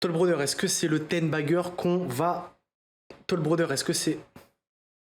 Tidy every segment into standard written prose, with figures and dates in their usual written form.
Tollbroder, est-ce que c'est le 10 bagger qu'on va... Tollbroder, est-ce que c'est...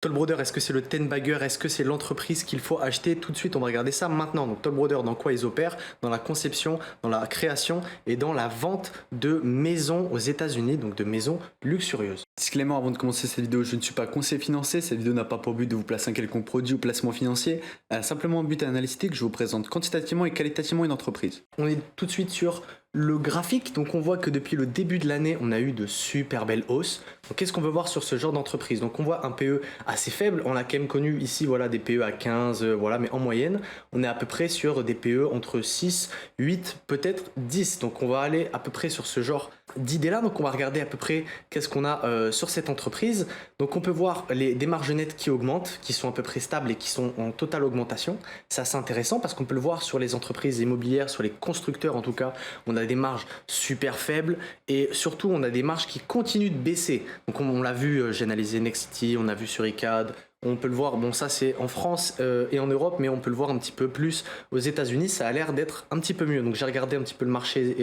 Tollbroder, est-ce que c'est le 10 bagger? Est-ce que c'est l'entreprise qu'il faut acheter tout de suite? On va regarder ça maintenant. Donc Tollbroder, dans quoi ils opèrent? Dans la conception, dans la création et dans la vente de maisons aux États-Unis, donc de maisons luxurieuses. Disclaimer avant de commencer cette vidéo, je ne suis pas conseiller financier, cette vidéo n'a pas pour but de vous placer un quelconque produit ou placement financier, elle a simplement un but analytique, je vous présente quantitativement et qualitativement une entreprise. On est tout de suite sur le graphique, donc on voit que depuis le début de l'année, on a eu de super belles hausses. Donc qu'est-ce qu'on veut voir sur ce genre d'entreprise? Donc on voit un PE assez faible, on a quand même connu ici voilà, des PE à 15, voilà, mais en moyenne, on est à peu près sur des PE entre 6, 8, peut-être 10. Donc on va aller à peu près sur ce genre d'idées-là. Donc on va regarder à peu près qu'est-ce qu'on a sur cette entreprise. Donc on peut voir des marges nettes qui augmentent, qui sont à peu près stables et qui sont en totale augmentation. C'est assez intéressant parce qu'on peut le voir sur les entreprises immobilières, sur les constructeurs en tout cas. On a des marges super faibles et surtout on a des marges qui continuent de baisser. Donc on l'a vu, j'ai analysé Nexity, on a vu sur ICAD. On peut le voir, bon ça c'est en France et en Europe, mais on peut le voir un petit peu plus aux États-Unis, ça a l'air d'être un petit peu mieux. Donc j'ai regardé un petit peu le marché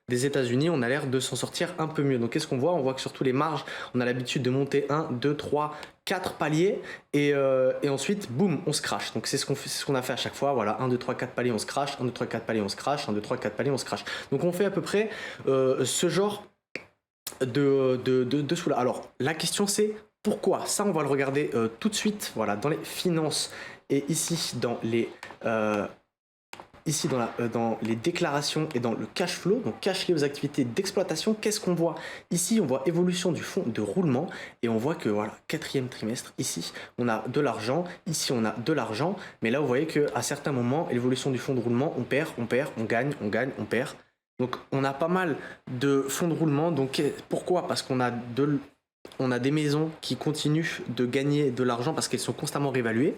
des États-Unis, on a l'air de s'en sortir un peu mieux. Donc qu'est-ce qu'on voit? On voit que surtout les marges, on a l'habitude de monter 1, 2, 3, 4 paliers et ensuite, boum, on se crache. Donc c'est ce qu'on a fait à chaque fois. Voilà, 1, 2, 3, 4 paliers, on se crache, 1, 2, 3, 4 paliers, on se crache, 1, 2, 3, 4 paliers, on se crache. Donc on fait à peu près ce genre de sous-là. Alors la question c'est pourquoi? Ça on va le regarder tout de suite, voilà, dans les finances et ici dans les dans les déclarations et dans le cash flow, donc cash lié aux activités d'exploitation. Qu'est-ce qu'on voit ici? On voit évolution du fonds de roulement et on voit que voilà, quatrième trimestre, ici on a de l'argent, ici on a de l'argent, mais là vous voyez qu'à certains moments, l'évolution du fonds de roulement, on perd, on gagne, on perd. Donc on a pas mal de fonds de roulement. Donc pourquoi? Parce qu'on a des maisons qui continuent de gagner de l'argent parce qu'elles sont constamment réévaluées.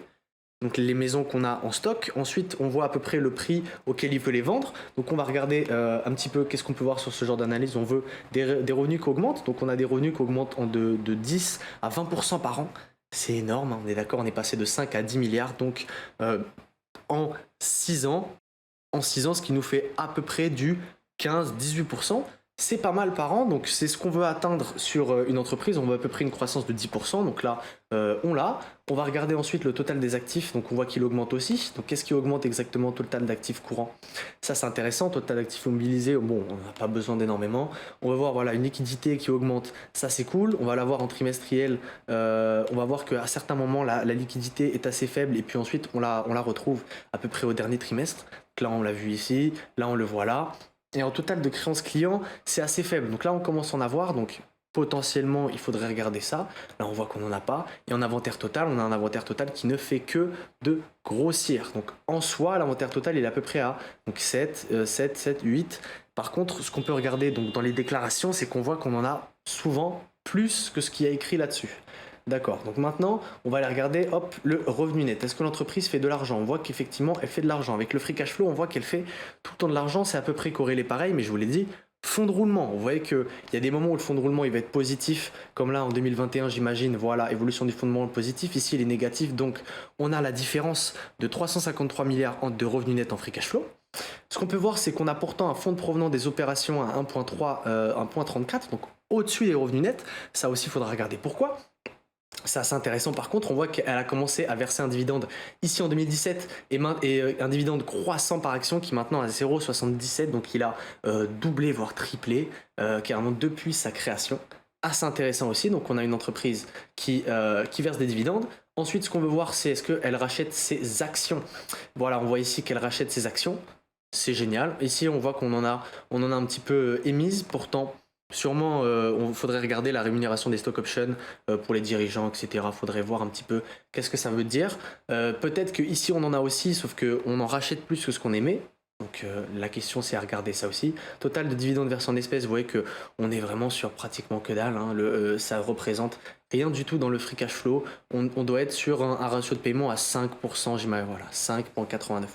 Donc les maisons qu'on a en stock. Ensuite, on voit à peu près le prix auquel il peut les vendre. Donc on va regarder un petit peu qu'est-ce qu'on peut voir sur ce genre d'analyse. On veut des revenus qui augmentent. Donc on a des revenus qui augmentent de 10 à 20% par an. C'est énorme, hein, on est d'accord, on est passé de 5 à 10 milliards. Donc en 6 ans, ce qui nous fait à peu près du 15-18%. C'est pas mal par an, donc c'est ce qu'on veut atteindre sur une entreprise. On veut à peu près une croissance de 10%, donc là on l'a. On va regarder ensuite le total des actifs, donc on voit qu'il augmente aussi. Donc qu'est-ce qui augmente exactement? Total d'actifs courants, ça c'est intéressant. Total d'actifs mobilisés, bon, on n'a pas besoin d'énormément. On va voir voilà, une liquidité qui augmente, ça c'est cool. On va la voir en trimestriel, on va voir qu'à certains moments la liquidité est assez faible et puis ensuite on la retrouve à peu près au dernier trimestre. Donc là on l'a vu ici, là on le voit là. Et en total de créances clients, c'est assez faible. Donc là, on commence à en avoir. Donc potentiellement, il faudrait regarder ça. Là, on voit qu'on n'en a pas. Et en inventaire total, on a un inventaire total qui ne fait que de grossir. Donc en soi, l'inventaire total, il est à peu près à donc 7, 8. Par contre, ce qu'on peut regarder donc, dans les déclarations, c'est qu'on voit qu'on en a souvent plus que ce qu'il y a écrit là-dessus. D'accord, donc maintenant, on va aller regarder, hop, le revenu net. Est-ce que l'entreprise fait de l'argent? On voit qu'effectivement, elle fait de l'argent. Avec le free cash flow, on voit qu'elle fait tout le temps de l'argent. C'est à peu près corrélé pareil, mais je vous l'ai dit, fonds de roulement. Vous voyez qu'il y a des moments où le fonds de roulement il va être positif, comme là en 2021, j'imagine, voilà, évolution du fonds de roulement positif. Ici, il est négatif, donc on a la différence de 353 milliards de revenus nets en free cash flow. Ce qu'on peut voir, c'est qu'on a pourtant un fonds de provenance des opérations à 1.3, 1.34, donc au-dessus des revenus nets. Ça aussi, il faudra regarder pourquoi. C'est assez intéressant. Par contre, on voit qu'elle a commencé à verser un dividende ici en 2017 et un dividende croissant par action qui est maintenant à 0,77. Donc il a doublé voire triplé carrément depuis sa création. Assez intéressant aussi. Donc on a une entreprise qui verse des dividendes. Ensuite, ce qu'on veut voir, c'est est-ce qu'elle rachète ses actions. Voilà, on voit ici qu'elle rachète ses actions. C'est génial. Ici, on voit qu'on en a un petit peu émise. Pourtant, sûrement, il faudrait regarder la rémunération des stock options pour les dirigeants, etc. Il faudrait voir un petit peu qu'est-ce que ça veut dire. Peut-être qu'ici, on en a aussi, sauf qu'on en rachète plus que ce qu'on aimait. Donc la question, c'est à regarder ça aussi. Total de dividendes versés en espèces, vous voyez qu'on est vraiment sur pratiquement que dalle. Hein. Ça représente rien du tout dans le free cash flow. On doit être sur un ratio de paiement à 5%, j'imagine, voilà, 5,89%.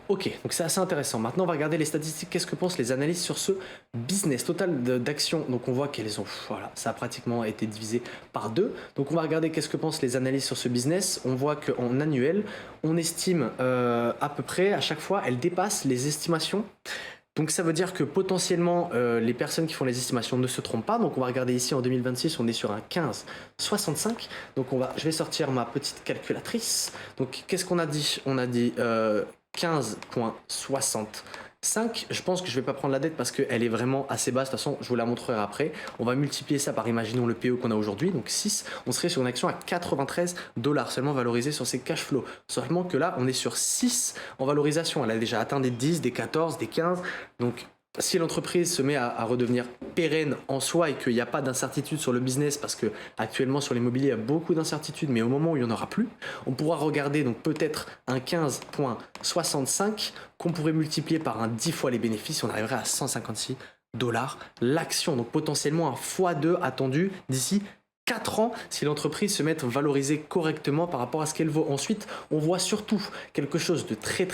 Ok, donc c'est assez intéressant. Maintenant, on va regarder les statistiques. Qu'est-ce que pensent les analystes sur ce business total d'actions? Donc, on voit qu'elles ont, voilà, ça a pratiquement été divisé par 2. Donc, on va regarder qu'est-ce que pensent les analystes sur ce business. On voit qu'en annuel, on estime à peu près, à chaque fois, elle dépasse les estimations Donc ça veut dire que potentiellement les personnes qui font les estimations ne se trompent pas. Donc on va regarder ici en 2026, on est sur un 15,65. Donc je vais sortir ma petite calculatrice. Donc qu'est-ce qu'on a dit? On a dit 15,65. Je pense que je vais pas prendre la dette parce qu'elle est vraiment assez basse. De toute façon, je vous la montrerai après. On va multiplier ça par, imaginons, le PE qu'on a aujourd'hui, donc 6. On serait sur une action à 93 dollars seulement valorisée sur ses cash flows. Seulement que là, on est sur 6 en valorisation. Elle a déjà atteint des 10, des 14, des 15. Donc, si l'entreprise se met à redevenir pérenne en soi et qu'il n'y a pas d'incertitude sur le business, parce que actuellement sur l'immobilier il y a beaucoup d'incertitudes, mais au moment où il n'y en aura plus, on pourra regarder donc peut-être un 15,65 qu'on pourrait multiplier par un 10 fois les bénéfices, on arriverait à 156 dollars l'action. Donc potentiellement un x2 attendu d'ici 4 ans si l'entreprise se met à valoriser correctement par rapport à ce qu'elle vaut. Ensuite, on voit surtout quelque chose de très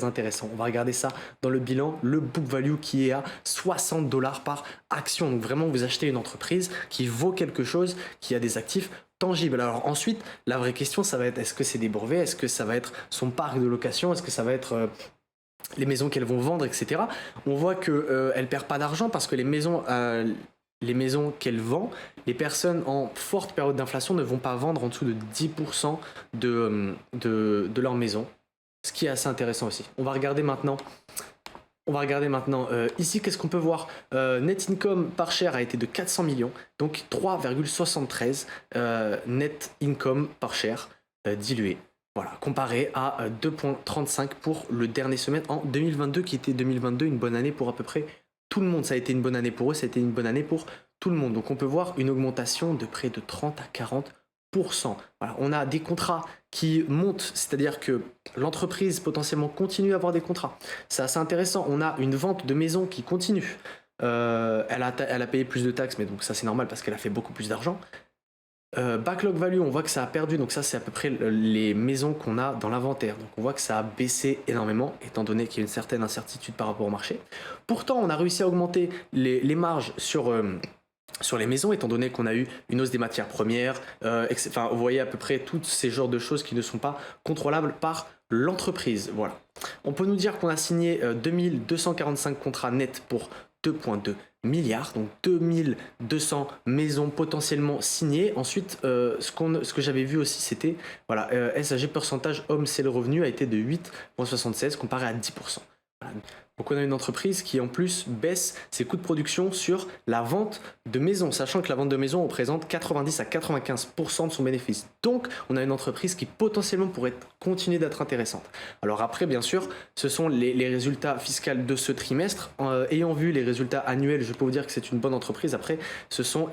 intéressant. On va regarder ça dans le bilan, le book value qui est à 60 dollars par action. Donc vraiment, vous achetez une entreprise qui vaut quelque chose, qui a des actifs tangibles. Alors ensuite, la vraie question, ça va être, est-ce que c'est des brevets? Est-ce que ça va être son parc de location? Est-ce que ça va être les maisons qu'elles vont vendre, etc. On voit qu'elle ne perd pas d'argent parce que les maisons qu'elle vend, les personnes en forte période d'inflation ne vont pas vendre en dessous de 10% de leur maison, ce qui est assez intéressant aussi. On va regarder maintenant ici, qu'est-ce qu'on peut voir? Net income par share a été de 400 millions, donc 3,73 net income par share dilué. Voilà, comparé à 2,35 pour le dernier semestre en 2022, qui était 2022 une bonne année pour à peu près tout le monde. Ça a été une bonne année pour eux, ça a été une bonne année pour tout le monde. Donc on peut voir une augmentation de près de 30 à 40%. Voilà, on a des contrats qui montent, c'est-à-dire que l'entreprise potentiellement continue à avoir des contrats. C'est assez intéressant. On a une vente de maison qui continue. Elle a payé plus de taxes, mais donc ça c'est normal parce qu'elle a fait beaucoup plus d'argent. Backlog value, on voit que ça a perdu, donc ça c'est à peu près les maisons qu'on a dans l'inventaire. Donc on voit que ça a baissé énormément, étant donné qu'il y a une certaine incertitude par rapport au marché. Pourtant, on a réussi à augmenter les marges sur les maisons, étant donné qu'on a eu une hausse des matières premières, enfin, vous voyez à peu près tous ces genres de choses qui ne sont pas contrôlables par l'entreprise. Voilà. On peut nous dire qu'on a signé 2245 contrats nets pour 2,2 milliards, donc 2200 maisons potentiellement signées. Ensuite, ce que j'avais vu aussi, c'était voilà, SAG pourcentage homme c'est le revenu a été de 8,76 comparé à 10%. Voilà. Donc on a une entreprise qui en plus baisse ses coûts de production sur la vente de maisons, sachant que la vente de maisons représente 90 à 95% de son bénéfice. Donc on a une entreprise qui potentiellement pourrait continuer d'être intéressante. Alors après, bien sûr, ce sont les résultats fiscaux de ce trimestre. Ayant vu les résultats annuels, je peux vous dire que c'est une bonne entreprise. Après, ce sont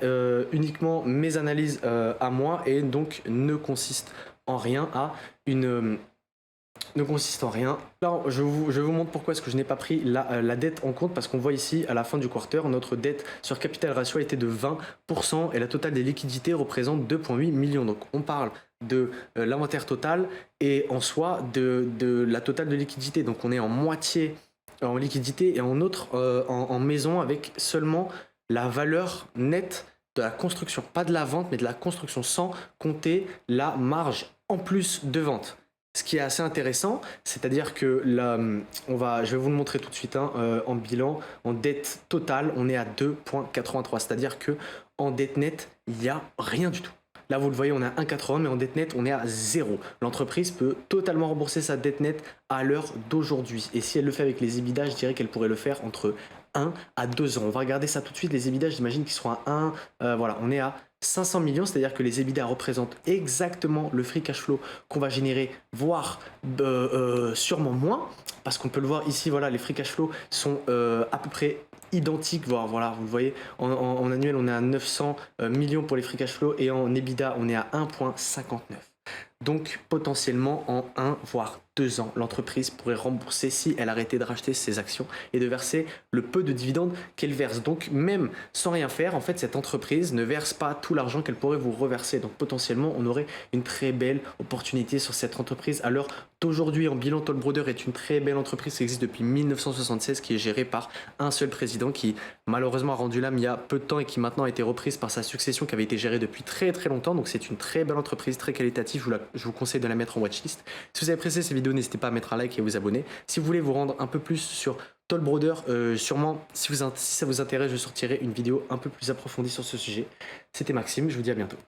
uniquement mes analyses à moi et donc ne consistent en rien à une... ne consiste en rien. Là, je vous montre pourquoi est-ce que je n'ai pas pris la dette en compte, parce qu'on voit ici, à la fin du quarter, notre dette sur capital ratio a été de 20% et la totale des liquidités représente 2,8 millions. Donc on parle de l'inventaire total et en soi de la totale de liquidité. Donc on est en moitié en liquidité et en maison avec seulement la valeur nette de la construction. Pas de la vente, mais de la construction, sans compter la marge en plus de vente. Ce qui est assez intéressant, c'est-à-dire que là, je vais vous le montrer tout de suite, en bilan, en dette totale, on est à 2,83, c'est-à-dire que en dette nette, il n'y a rien du tout. Là, vous le voyez, on est à 1,80, mais en dette nette, on est à 0. L'entreprise peut totalement rembourser sa dette nette à l'heure d'aujourd'hui. Et si elle le fait avec les EBITDA, je dirais qu'elle pourrait le faire entre 1 à 2 ans. On va regarder ça tout de suite. Les EBITDA, j'imagine qu'ils seront à 1. Voilà, on est à 500 millions, c'est-à-dire que les EBITDA représentent exactement le free cash flow qu'on va générer, voire sûrement moins, parce qu'on peut le voir ici, voilà, les free cash flow sont à peu près identiques, voire voilà, vous le voyez, en annuel on est à 900 millions pour les free cash flow et en EBITDA on est à 1,59. Donc potentiellement en 1 voire 2 ans, l'entreprise pourrait rembourser si elle arrêtait de racheter ses actions et de verser le peu de dividendes qu'elle verse. Donc même sans rien faire, en fait, cette entreprise ne verse pas tout l'argent qu'elle pourrait vous reverser. Donc potentiellement, on aurait une très belle opportunité sur cette entreprise. À l'heure d'aujourd'hui, en bilan, Toll Brothers est une très belle entreprise qui existe depuis 1976, qui est gérée par un seul président qui malheureusement a rendu l'âme il y a peu de temps et qui maintenant a été reprise par sa succession qui avait été gérée depuis très longtemps. Donc c'est une très belle entreprise, très qualitative. Je vous conseille de la mettre en watchlist. Si vous avez apprécié cette vidéo, vidéo, n'hésitez pas à mettre un like et à vous abonner. Si vous voulez vous rendre un peu plus sur Toll Broder, sûrement, si ça vous intéresse, je sortirai une vidéo un peu plus approfondie sur ce sujet. C'était Maxime, je vous dis à bientôt.